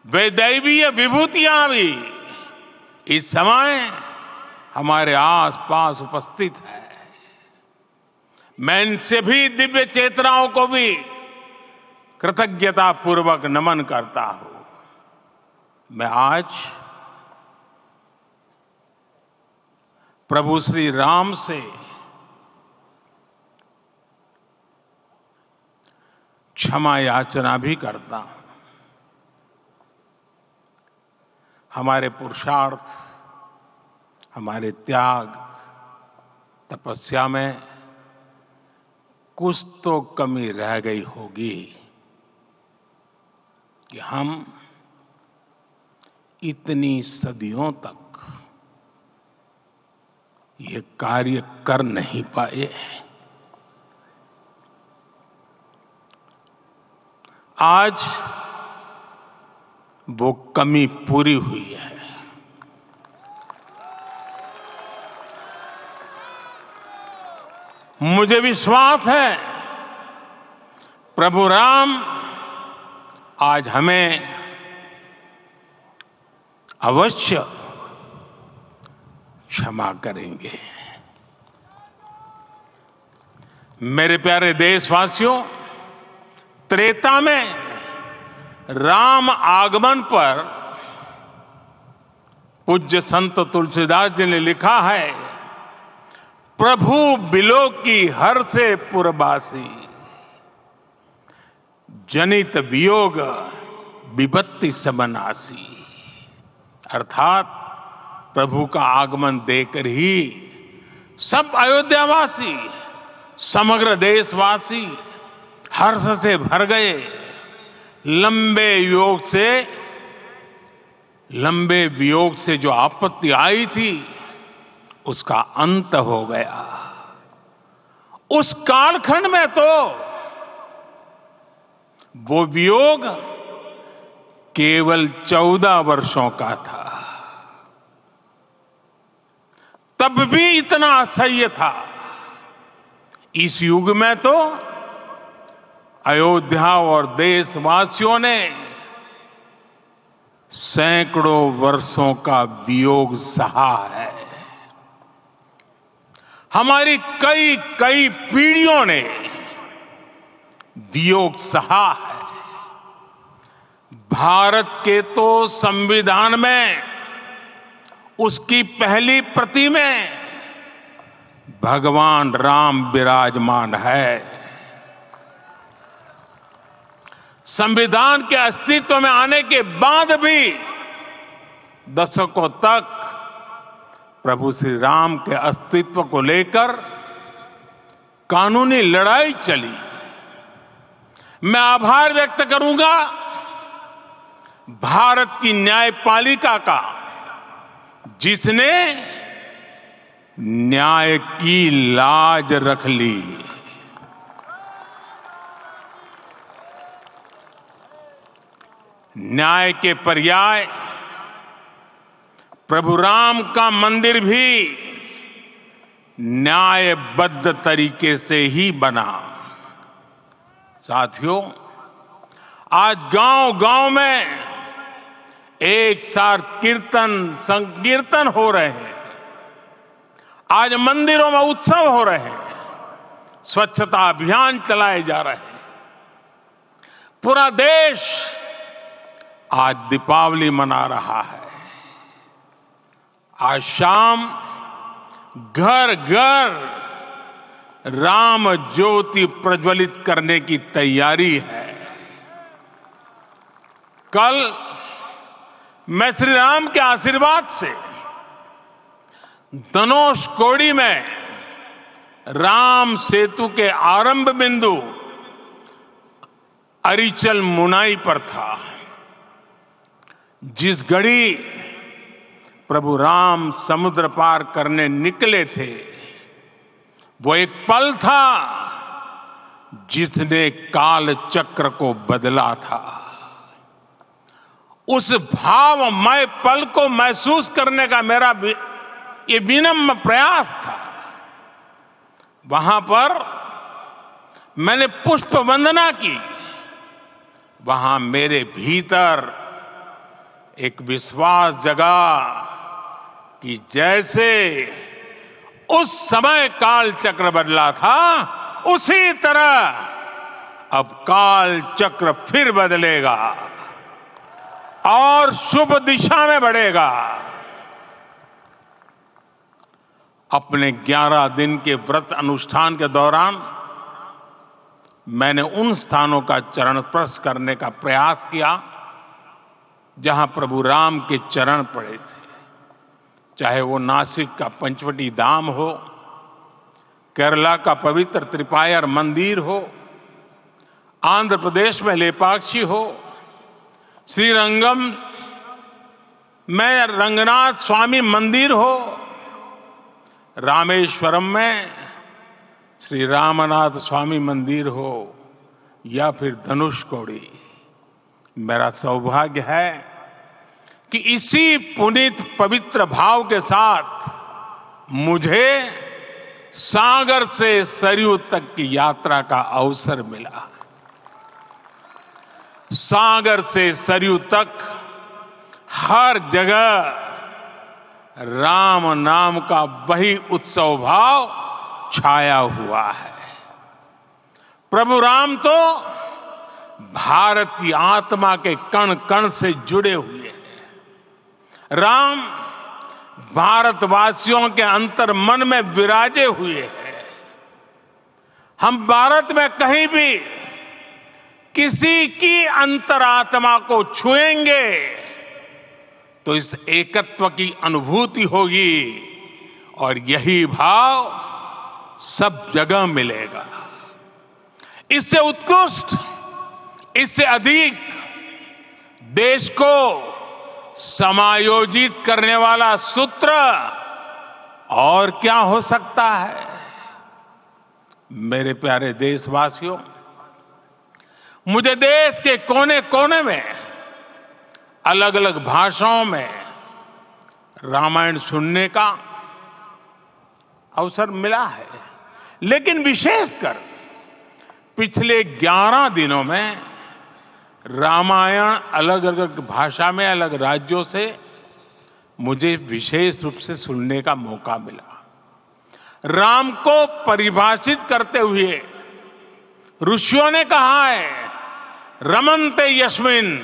वे दैवीय विभूतियां भी इस समय हमारे आसपास उपस्थित है। मैं इन सभी दिव्य चेतनाओं को भी कृतज्ञता पूर्वक नमन करता हूं। मैं आज प्रभु श्री राम से क्षमा याचना भी करता हूं। हमारे पुरुषार्थ, हमारे त्याग, तपस्या में कुछ तो कमी रह गई होगी कि हम इतनी सदियों तक ये कार्य कर नहीं पाए। आज वो कमी पूरी हुई है। मुझे विश्वास है प्रभु राम आज हमें अवश्य क्षमा करेंगे। मेरे प्यारे देशवासियों, त्रेता में राम आगमन पर पूज्य संत तुलसीदास जी ने लिखा है, प्रभु बिलो की हर से पुरबासी, जनित वियोग विपत्ति समनासी। अर्थात प्रभु का आगमन देकर ही सब अयोध्यावासी, समग्र देशवासी हर्ष से भर गए। लंबे वियोग से जो आपत्ति आई थी उसका अंत हो गया। उस कालखंड में तो वो वियोग केवल 14 वर्षों का था, तब भी इतना असह्य था। इस युग में तो अयोध्या और देशवासियों ने सैकड़ों वर्षों का वियोग सहा है। हमारी कई कई पीढ़ियों ने वियोग सहा है। भारत के तो संविधान में उसकी पहली प्रति में भगवान राम विराजमान है। संविधान के अस्तित्व में आने के बाद भी दशकों तक प्रभु श्री राम के अस्तित्व को लेकर कानूनी लड़ाई चली। मैं आभार व्यक्त करूंगा भारत की न्यायपालिका का, जिसने न्याय की लाज रख ली। न्याय के पर्याय प्रभु राम का मंदिर भी न्यायबद्ध तरीके से ही बना। साथियों, आज गांव-गांव में एक साथ कीर्तन संकीर्तन हो रहे हैं। आज मंदिरों में उत्सव हो रहे हैं, स्वच्छता अभियान चलाए जा रहे हैं। पूरा देश आज दीपावली मना रहा है। आज शाम घर घर राम ज्योति प्रज्वलित करने की तैयारी है। कल मैं श्री राम के आशीर्वाद से धनुषकोडी में राम सेतु के आरंभ बिंदु अरिचल मुनाई पर था। जिस घड़ी प्रभु राम समुद्र पार करने निकले थे, वो एक पल था जिसने काल चक्र को बदला था। उस भावमय पल को महसूस करने का मेरा ये विनम्र प्रयास था। वहां पर मैंने पुष्प वंदना की। वहां मेरे भीतर एक विश्वास जगा कि जैसे उस समय काल चक्र बदला था, उसी तरह अब काल चक्र फिर बदलेगा और शुभ दिशा में बढ़ेगा। अपने 11 दिन के व्रत अनुष्ठान के दौरान मैंने उन स्थानों का चरण स्पर्श करने का प्रयास किया जहां प्रभु राम के चरण पड़े थे, चाहे वो नासिक का पंचवटी धाम हो, केरला का पवित्र त्रिपायर मंदिर हो, आंध्र प्रदेश में लेपाक्षी हो, श्रीरंगम में रंगनाथ स्वामी मंदिर हो, रामेश्वरम में श्री रामनाथ स्वामी मंदिर हो, या फिर धनुषकोडी। मेरा सौभाग्य है कि इसी पुनीत पवित्र भाव के साथ मुझे सागर से सरयू तक की यात्रा का अवसर मिला। सागर से सरयू तक हर जगह राम नाम का वही उत्सव भाव छाया हुआ है। प्रभु राम तो भारत की आत्मा के कण कण से जुड़े हुए हैं। राम भारतवासियों के अंतर मन में विराजे हुए हैं। हम भारत में कहीं भी किसी की अंतरात्मा को छुएंगे तो इस एकत्व की अनुभूति होगी और यही भाव सब जगह मिलेगा। इससे उत्कृष्ट, इससे अधिक देश को समायोजित करने वाला सूत्र और क्या हो सकता है। मेरे प्यारे देशवासियों, मुझे देश के कोने कोने में अलग अलग भाषाओं में रामायण सुनने का अवसर मिला है, लेकिन विशेषकर पिछले 11 दिनों में रामायण अलग अलग भाषा में अलग राज्यों से मुझे विशेष रूप से सुनने का मौका मिला। राम को परिभाषित करते हुए ऋषियों ने कहा है, रमन्ते यस्मिन्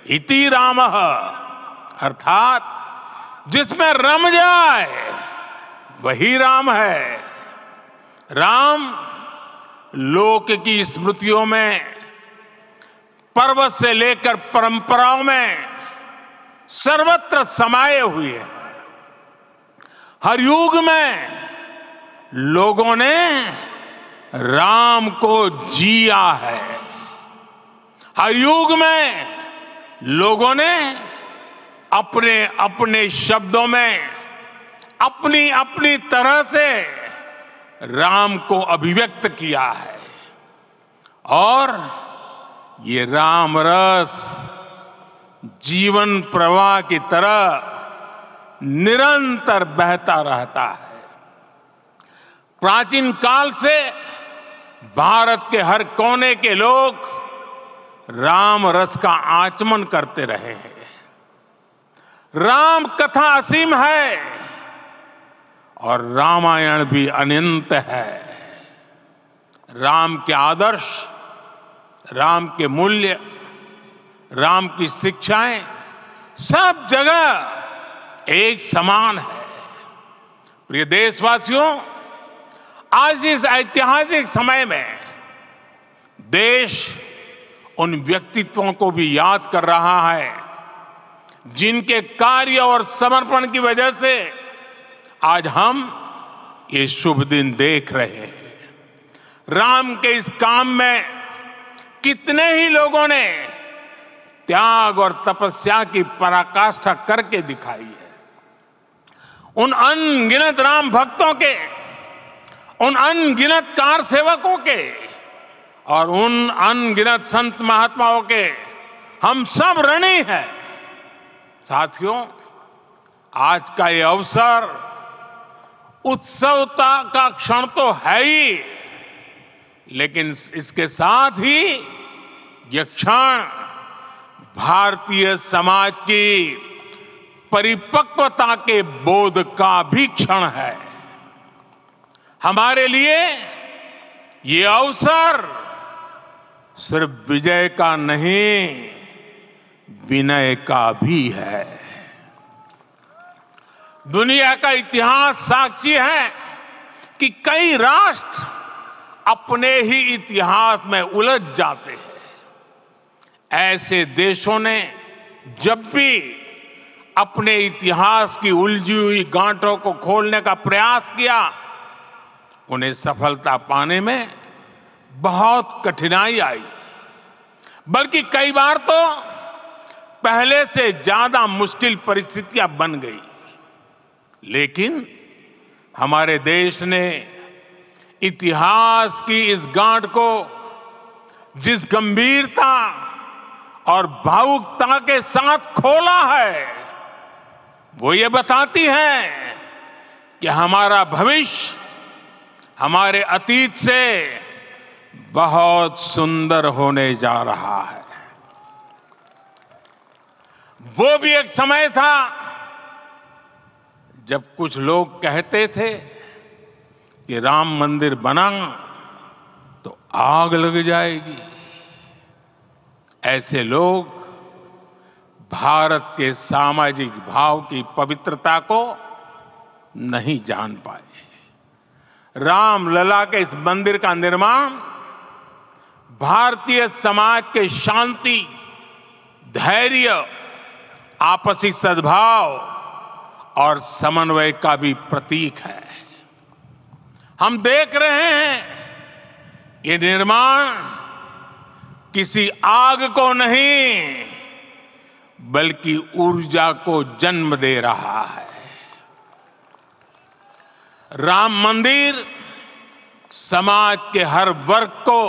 इति रामः, अर्थात जिसमें रम जाए वही राम है। राम लोक की स्मृतियों में, पर्वत से लेकर परंपराओं में सर्वत्र समाये हुए हैं। हर युग में लोगों ने राम को जिया है। हर युग में लोगों ने अपने अपने शब्दों में अपनी अपनी तरह से राम को अभिव्यक्त किया है और ये राम रस जीवन प्रवाह की तरह निरंतर बहता रहता है। प्राचीन काल से भारत के हर कोने के लोग राम रस का आचमन करते रहे हैं। राम कथा असीम है और रामायण भी अनंत है। राम के आदर्श, राम के मूल्य, राम की शिक्षाएं सब जगह एक समान है। प्रिय देशवासियों, आज इस ऐतिहासिक समय में देश उन व्यक्तित्वों को भी याद कर रहा है जिनके कार्य और समर्पण की वजह से आज हम ये शुभ दिन देख रहे हैं। राम के इस काम में कितने ही लोगों ने त्याग और तपस्या की पराकाष्ठा करके दिखाई है। उन अनगिनत राम भक्तों के, उन अनगिनत कार सेवकों के और उन अनगिनत संत महात्माओं के हम सब ऋणी हैं। साथियों, आज का ये अवसर उत्सवता का क्षण तो है ही, लेकिन इसके साथ ही यह क्षण भारतीय समाज की परिपक्वता के बोध का भी क्षण है। हमारे लिए ये अवसर सिर्फ विजय का नहीं, विनय का भी है। दुनिया का इतिहास साक्षी है कि कई राष्ट्र अपने ही इतिहास में उलझ जाते हैं। ऐसे देशों ने जब भी अपने इतिहास की उलझी हुई गांठों को खोलने का प्रयास किया, उन्हें सफलता पाने में बहुत कठिनाई आई, बल्कि कई बार तो पहले से ज्यादा मुश्किल परिस्थितियां बन गई। लेकिन हमारे देश ने इतिहास की इस गांठ को जिस गंभीरता और भावुकता के साथ खोला है, वो ये बताती है कि हमारा भविष्य हमारे अतीत से बहुत सुंदर होने जा रहा है। वो भी एक समय था जब कुछ लोग कहते थे कि राम मंदिर बना तो आग लग जाएगी। ऐसे लोग भारत के सामाजिक भाव की पवित्रता को नहीं जान पाए। रामलला के इस मंदिर का निर्माण भारतीय समाज के शांति, धैर्य, आपसी सद्भाव और समन्वय का भी प्रतीक है। हम देख रहे हैं ये निर्माण किसी आग को नहीं, बल्कि ऊर्जा को जन्म दे रहा है। राम मंदिर समाज के हर वर्ग को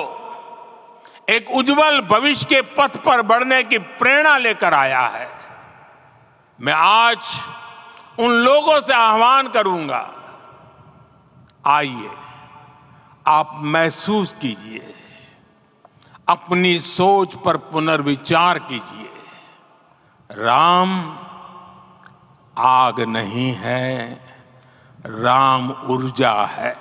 एक उज्जवल भविष्य के पथ पर बढ़ने की प्रेरणा लेकर आया है। मैं आज उन लोगों से आह्वान करूंगा, आइए आप महसूस कीजिए, अपनी सोच पर पुनर्विचार कीजिए। राम आग नहीं है, राम ऊर्जा है।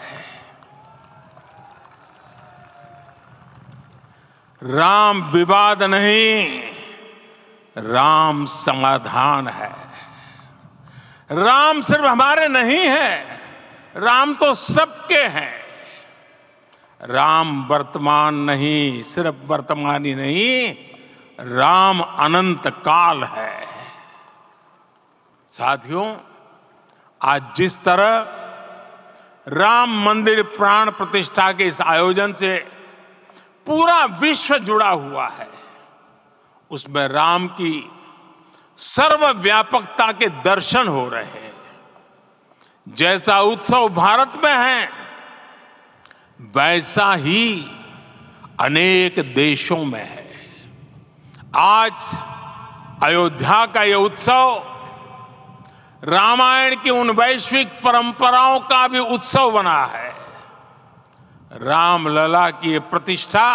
राम विवाद नहीं, राम समाधान है। राम सिर्फ हमारे नहीं है, राम तो सबके हैं। राम वर्तमान नहीं, सिर्फ वर्तमान ही नहीं, राम अनंत काल है। साथियों, आज जिस तरह राम मंदिर प्राण प्रतिष्ठा के इस आयोजन से पूरा विश्व जुड़ा हुआ है, उसमें राम की सर्वव्यापकता के दर्शन हो रहे हैं। जैसा उत्सव भारत में है, वैसा ही अनेक देशों में है। आज अयोध्या का यह उत्सव रामायण की उन वैश्विक परंपराओं का भी उत्सव बना है। रामलला की ये प्रतिष्ठा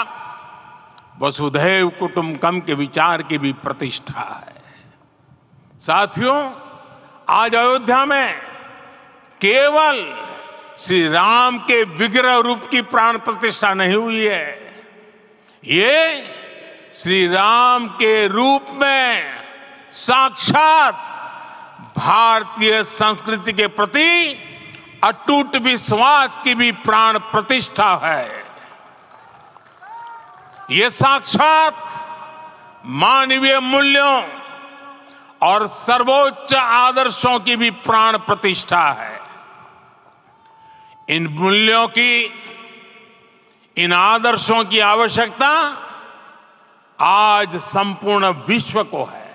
वसुधैव कुटुंबकम के विचार की भी प्रतिष्ठा है। साथियों, आज अयोध्या में केवल श्री राम के विग्रह रूप की प्राण प्रतिष्ठा नहीं हुई है, ये श्री राम के रूप में साक्षात भारतीय संस्कृति के प्रति अटूट विश्वास की भी प्राण प्रतिष्ठा है। ये साक्षात मानवीय मूल्यों और सर्वोच्च आदर्शों की भी प्राण प्रतिष्ठा है। इन मूल्यों की, इन आदर्शों की आवश्यकता आज संपूर्ण विश्व को है।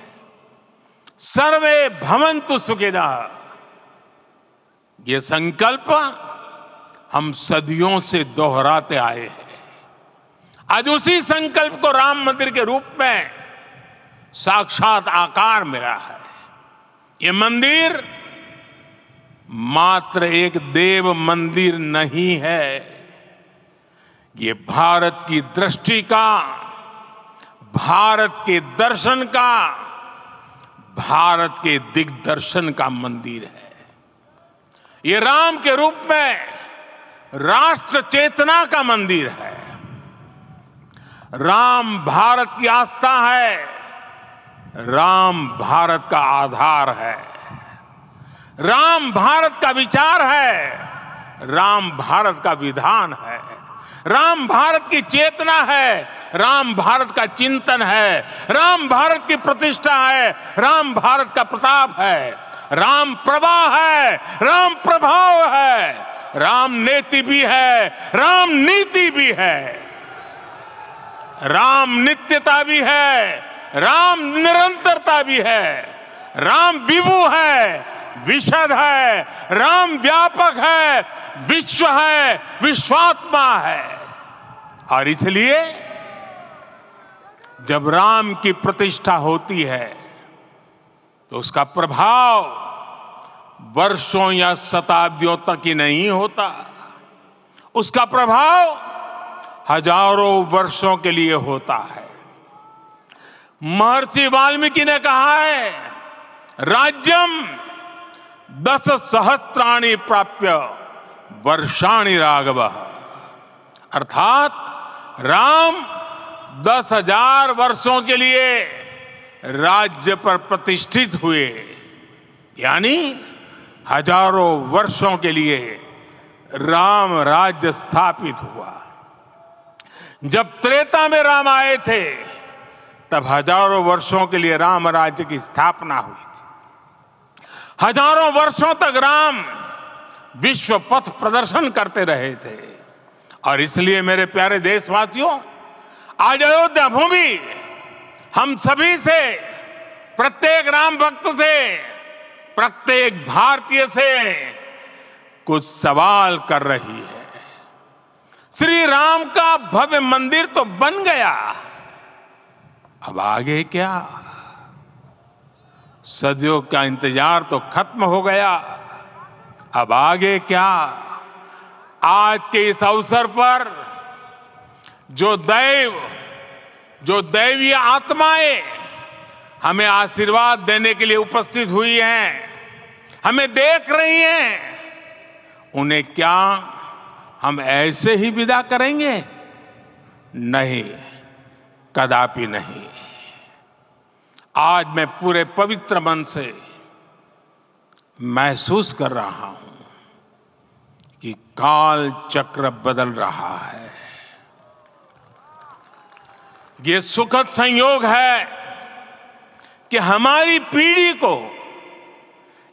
सर्वे भवन्तु सुखिनः, ये संकल्प हम सदियों से दोहराते आए हैं। आज उसी संकल्प को राम मंदिर के रूप में साक्षात आकार मिला है। ये मंदिर मात्र एक देव मंदिर नहीं है, ये भारत की दृष्टि का भारत के दर्शन का, भारत के दिग्दर्शन का मंदिर है। ये राम के रूप में राष्ट्र चेतना का मंदिर है। राम भारत की आस्था है, राम भारत का आधार है, राम भारत का विचार है, राम भारत का विधान है, राम भारत की चेतना है, राम भारत का चिंतन है, राम भारत की प्रतिष्ठा है, राम भारत का प्रताप है, राम प्रवाह है, राम प्रभाव है, राम नेति भी है, राम नीति भी है, राम नित्यता भी है, राम निरंतरता भी है, राम विभु है, विशद है, राम व्यापक है, विश्व है, विश्वात्मा है। और इसलिए जब राम की प्रतिष्ठा होती है तो उसका प्रभाव वर्षों या शताब्दियों तक ही नहीं होता, उसका प्रभाव हजारों वर्षों के लिए होता है। महर्षि वाल्मीकि ने कहा है, राज्यम 10 सहस्त्राणि प्राप्य वर्षाणि राघवः, अर्थात राम 10,000 वर्षों के लिए राज्य पर प्रतिष्ठित हुए, यानी हजारों वर्षों के लिए राम राज्य स्थापित हुआ। जब त्रेता में राम आए थे तब हजारों वर्षों के लिए राम राज्य की स्थापना हुई थी। हजारों वर्षों तक राम विश्व पथ प्रदर्शन करते रहे थे। और इसलिए मेरे प्यारे देशवासियों, आज अयोध्या भूमि हम सभी से, प्रत्येक राम भक्त से, प्रत्येक भारतीय से कुछ सवाल कर रही है। श्री राम का भव्य मंदिर तो बन गया, अब आगे क्या? सदियों का इंतजार तो खत्म हो गया, अब आगे क्या? आज के इस अवसर पर जो दैवीय आत्माएं हमें आशीर्वाद देने के लिए उपस्थित हुई हैं, हमें देख रही हैं, उन्हें क्या हम ऐसे ही विदा करेंगे? नहीं, कदापि नहीं। आज मैं पूरे पवित्र मन से महसूस कर रहा हूं कि काल चक्र बदल रहा है। ये सुखद संयोग है कि हमारी पीढ़ी को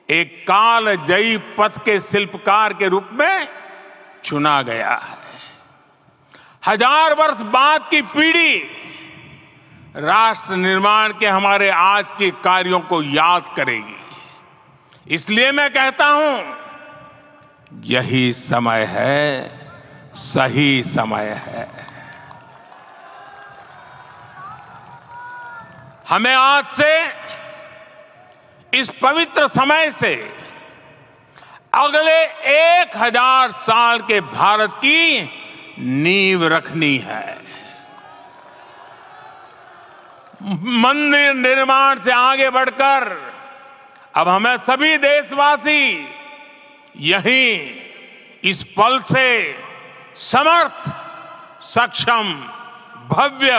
एक कालजयी पथ के शिल्पकार के रूप में चुना गया है। 1000 वर्ष बाद की पीढ़ी राष्ट्र निर्माण के हमारे आज के कार्यों को याद करेगी। इसलिए मैं कहता हूं, यही समय है, सही समय है। हमें आज से, इस पवित्र समय से अगले 1000 साल के भारत की नींव रखनी है। मंदिर निर्माण से आगे बढ़कर अब हमें सभी देशवासी यहीं इस पल से समर्थ, सक्षम, भव्य,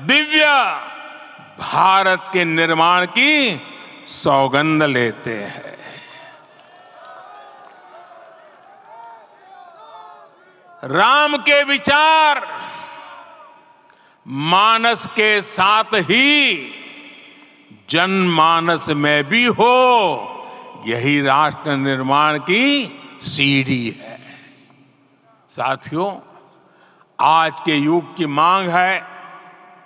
दिव्य भारत के निर्माण की सौगंध लेते हैं। राम के विचार मानस के साथ ही जनमानस में भी हो, यही राष्ट्र निर्माण की सीढ़ी है। साथियों, आज के युग की मांग है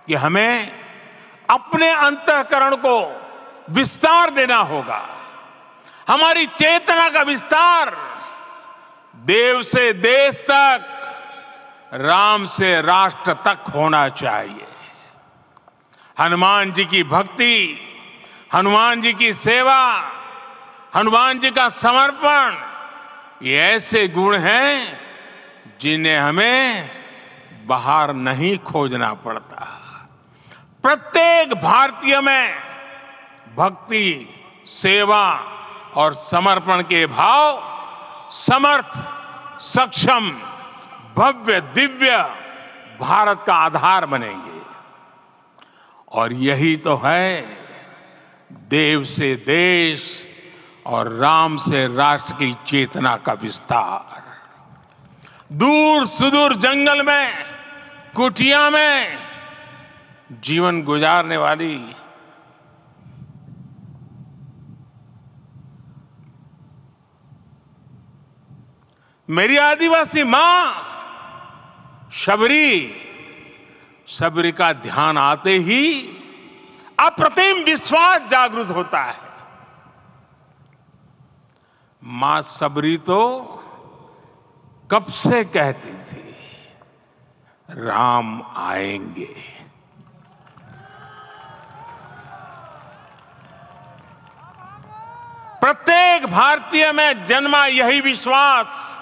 कि हमें अपने अंतःकरण को विस्तार देना होगा। हमारी चेतना का विस्तार देव से देश तक, राम से राष्ट्र तक होना चाहिए। हनुमान जी की भक्ति, हनुमान जी की सेवा, हनुमान जी का समर्पण, ये ऐसे गुण हैं जिन्हें हमें बाहर नहीं खोजना पड़ता। प्रत्येक भारतीय में भक्ति, सेवा और समर्पण के भाव समर्थ, सक्षम, भव्य, दिव्य भारत का आधार बनेंगे। और यही तो है देव से देश और राम से राष्ट्र की चेतना का विस्तार। दूर सुदूर जंगल में, कुटिया में जीवन गुजारने वाली मेरी आदिवासी मां शबरी का ध्यान आते ही अप्रतिम विश्वास जागृत होता है। मां शबरी तो कब से कहती थी, राम आएंगे। प्रत्येक भारतीय में जन्मा यही विश्वास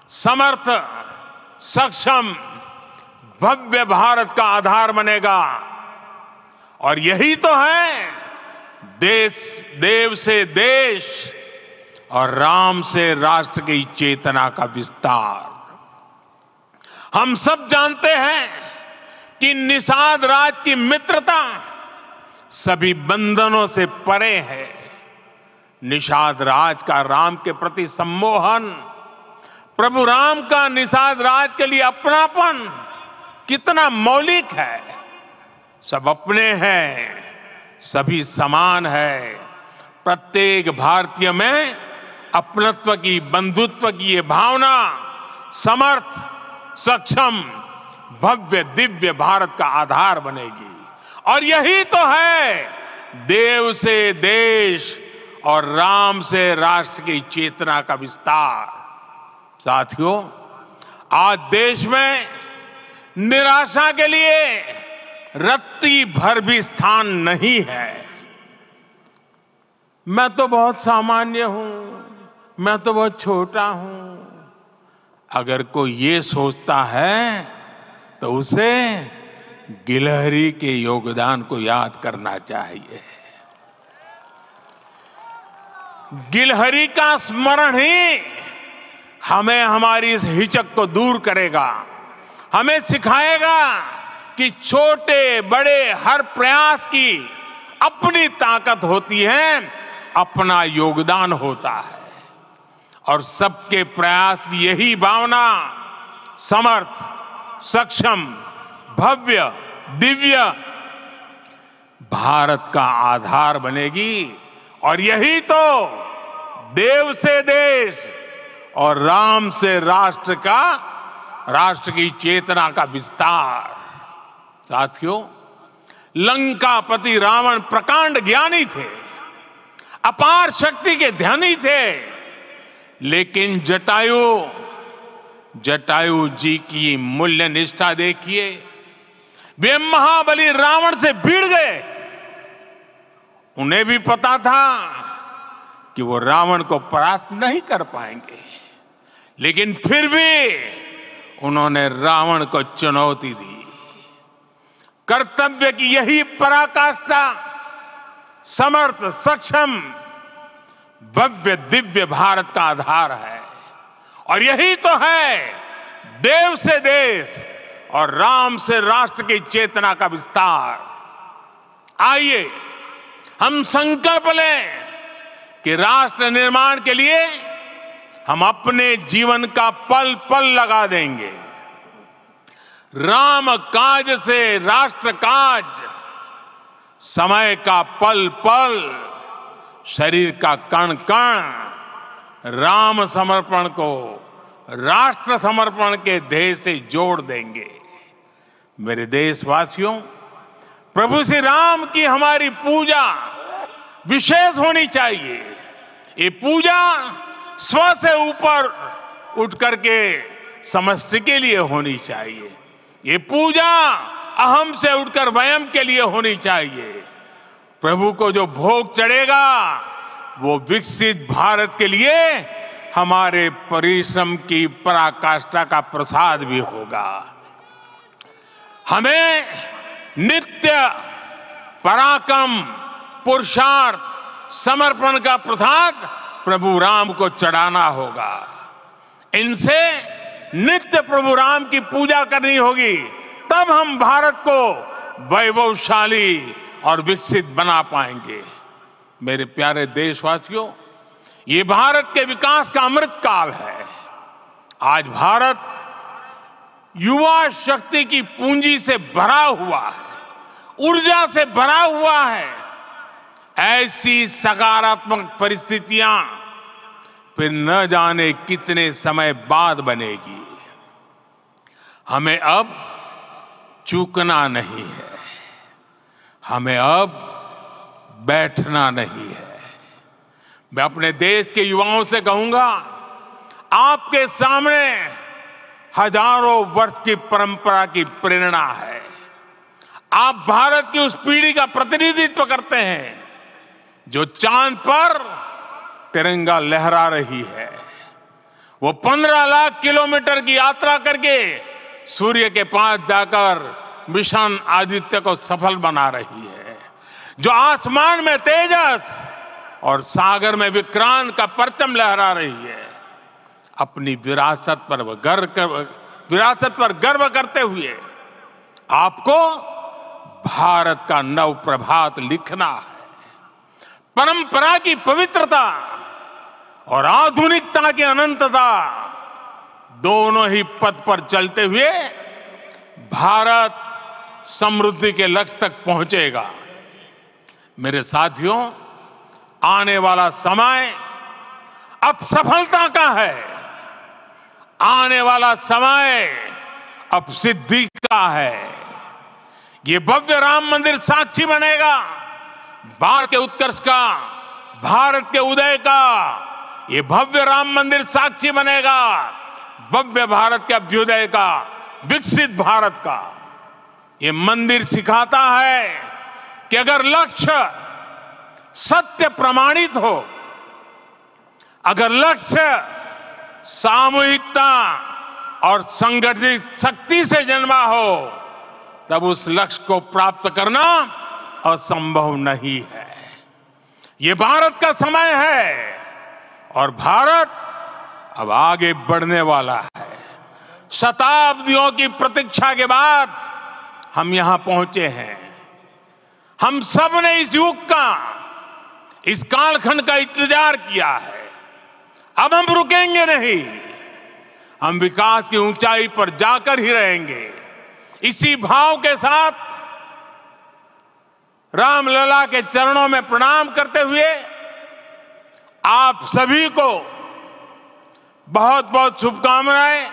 समर्थ, सक्षम, भव्य भारत का आधार बनेगा। और यही तो है देव से देश और राम से राष्ट्र की चेतना का विस्तार। हम सब जानते हैं कि निषाद राज की मित्रता सभी बंधनों से परे है। निषाद राज का राम के प्रति सम्मोहन, प्रभु राम का निषाद राज के लिए अपनापन कितना मौलिक है। सब अपने हैं, सभी समान है। प्रत्येक भारतीय में अपनत्व की, बंधुत्व की ये भावना समर्थ, सक्षम, भव्य, दिव्य भारत का आधार बनेगी। और यही तो है देव से देश और राम से राष्ट्र की चेतना का विस्तार। साथियों, आज देश में निराशा के लिए रत्ती भर भी स्थान नहीं है। मैं तो बहुत सामान्य हूं, मैं तो बहुत छोटा हूं। अगर कोई ये सोचता है तो उसे गिलहरी के योगदान को याद करना चाहिए। गिलहरी का स्मरण ही हमें हमारी इस हिचक को दूर करेगा, हमें सिखाएगा कि छोटे बड़े हर प्रयास की अपनी ताकत होती है, अपना योगदान होता है। और सबके प्रयास की यही भावना समर्थ, सक्षम, भव्य, दिव्य भारत का आधार बनेगी। और यही तो देव से देश और राम से राष्ट्र की चेतना का विस्तार। साथियों, लंकापति रावण प्रकांड ज्ञानी थे, अपार शक्ति के धनी थे, लेकिन जटायु जी की मूल्य निष्ठा देखिए। वे महाबली रावण से भिड़ गए। उन्हें भी पता था कि वो रावण को परास्त नहीं कर पाएंगे, लेकिन फिर भी उन्होंने रावण को चुनौती दी। कर्तव्य की यही पराकाष्ठा समर्थ, सक्षम, भव्य, दिव्य भारत का आधार है। और यही तो है देव से देश और राम से राष्ट्र की चेतना का विस्तार। आइए हम संकल्प लें कि राष्ट्र निर्माण के लिए हम अपने जीवन का पल पल लगा देंगे। राम काज से राष्ट्र काज, समय का पल पल, शरीर का कण कण राम समर्पण को राष्ट्र समर्पण के ध्येय से जोड़ देंगे। मेरे देशवासियों, प्रभु श्री राम की हमारी पूजा विशेष होनी चाहिए। ये पूजा स्व से ऊपर उठ करके समष्टि के लिए होनी चाहिए। ये पूजा अहम से उठकर वयम के लिए होनी चाहिए। प्रभु को जो भोग चढ़ेगा वो विकसित भारत के लिए हमारे परिश्रम की पराकाष्ठा का प्रसाद भी होगा। हमें नित्य पराक्रम, पुरुषार्थ, समर्पण का प्रसाद प्रभु राम को चढ़ाना होगा। इनसे नित्य प्रभु राम की पूजा करनी होगी, तब हम भारत को वैभवशाली और विकसित बना पाएंगे। मेरे प्यारे देशवासियों, ये भारत के विकास का अमृत काल है। आज भारत युवा शक्ति की पूंजी से भरा हुआ है, ऊर्जा से भरा हुआ है। ऐसी सकारात्मक परिस्थितियां फिर न जाने कितने समय बाद बनेगी। हमें अब चूकना नहीं है, हमें अब बैठना नहीं है। मैं अपने देश के युवाओं से कहूंगा, आपके सामने हजारों वर्ष की परंपरा की प्रेरणा है। आप भारत की उस पीढ़ी का प्रतिनिधित्व करते हैं जो चांद पर तिरंगा लहरा रही है। वो 15 लाख किलोमीटर की यात्रा करके सूर्य के पास जाकर मिशन आदित्य को सफल बना रही है। जो आसमान में तेजस और सागर में विक्रांत का परचम लहरा रही है। अपनी विरासत पर गर्व करते हुए आपको भारत का नव प्रभात लिखना है। परंपरा की पवित्रता और आधुनिकता की अनंतता, दोनों ही पथ पर चलते हुए भारत समृद्धि के लक्ष्य तक पहुंचेगा। मेरे साथियों, आने वाला समय अब सफलता का है। आने वाला समय अब सिद्धि का है। ये भव्य राम मंदिर साक्षी बनेगा भारत के उत्कर्ष का, भारत के उदय का। ये भव्य राम मंदिर साक्षी बनेगा भव्य भारत के अभ्युदय का, विकसित भारत का। ये मंदिर सिखाता है कि अगर लक्ष्य सत्य प्रमाणित हो, अगर लक्ष्य सामूहिकता और संगठित शक्ति से जन्मा हो, तब उस लक्ष्य को प्राप्त करना असंभव नहीं है। ये भारत का समय है और भारत अब आगे बढ़ने वाला है। शताब्दियों की प्रतीक्षा के बाद हम यहां पहुंचे हैं। हम सब ने इस युग का, इस कालखंड का इंतजार किया है। अब हम रुकेंगे नहीं, हम विकास की ऊंचाई पर जाकर ही रहेंगे। इसी भाव के साथ रामलला के चरणों में प्रणाम करते हुए आप सभी को बहुत बहुत शुभकामनाएं।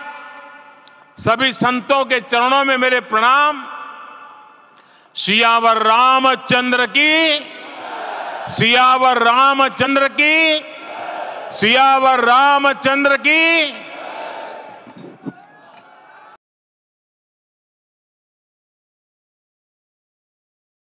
सभी संतों के चरणों में मेरे प्रणाम। सियावर रामचंद्र की, सियावर रामचंद्र की, सियावर रामचंद्र की।